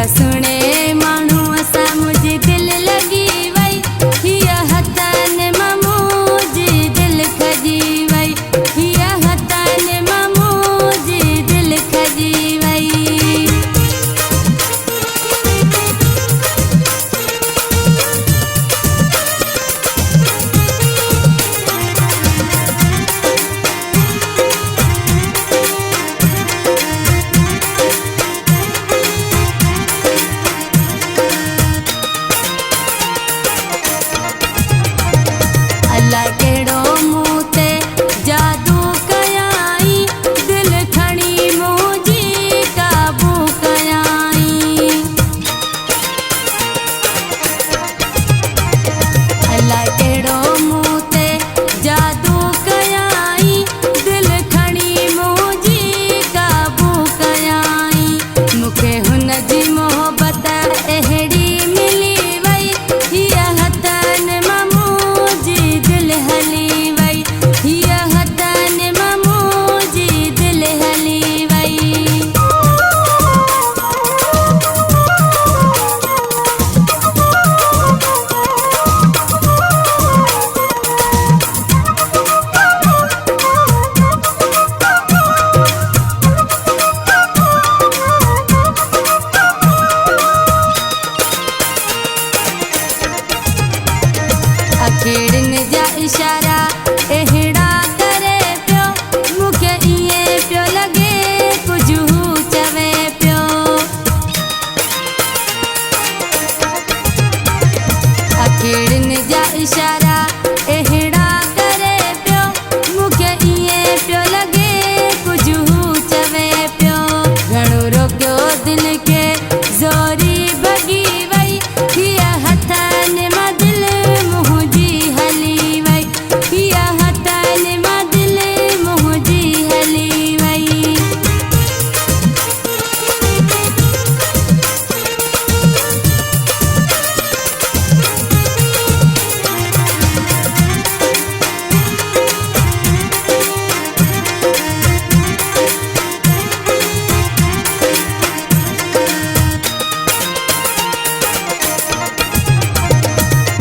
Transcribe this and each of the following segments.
सुने मानू असा मुझी दिल लगी वई हिया हथन मामू जी दिल खजी वई हिया हथन मामू जी दिल खजी वई। अल्लाह केड़ो मूं ते जादू कयाई दिल खणी मुझी काबू कयाई। अल्लाह केड़ो मूं ते जादू कयाई दिल खणी मुझी काबू कयाई। मूंखे हुन जी मोहब्बत अहिड़ी मिली वई हिया हथन मामू जी दिल हली वई हिया हथन मामू जी दिल हली वई। अखेड़न जा इशारा एहड़ा करे पियो मूंखे इएं पियो लगे कुझ हू चवे पियो। अखेड़न जा इशारा एहड़ा करे पियो मूंखे इएं पियो लगे कुझ हू चवे पियो। घणो रोकियो दिल खे ज़ोरी भॻी वई हिया हथन मां दिल मुंहिंजी हली वई हिया हथन मां दिल मुंहिंजी हली वई।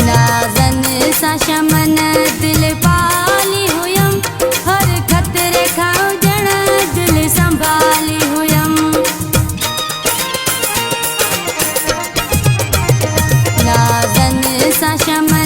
नाज़न सां शमन दिल पाली हुयम हर खतरे खां ॼण दिल संभाली हुयम। नाज़न सां शमन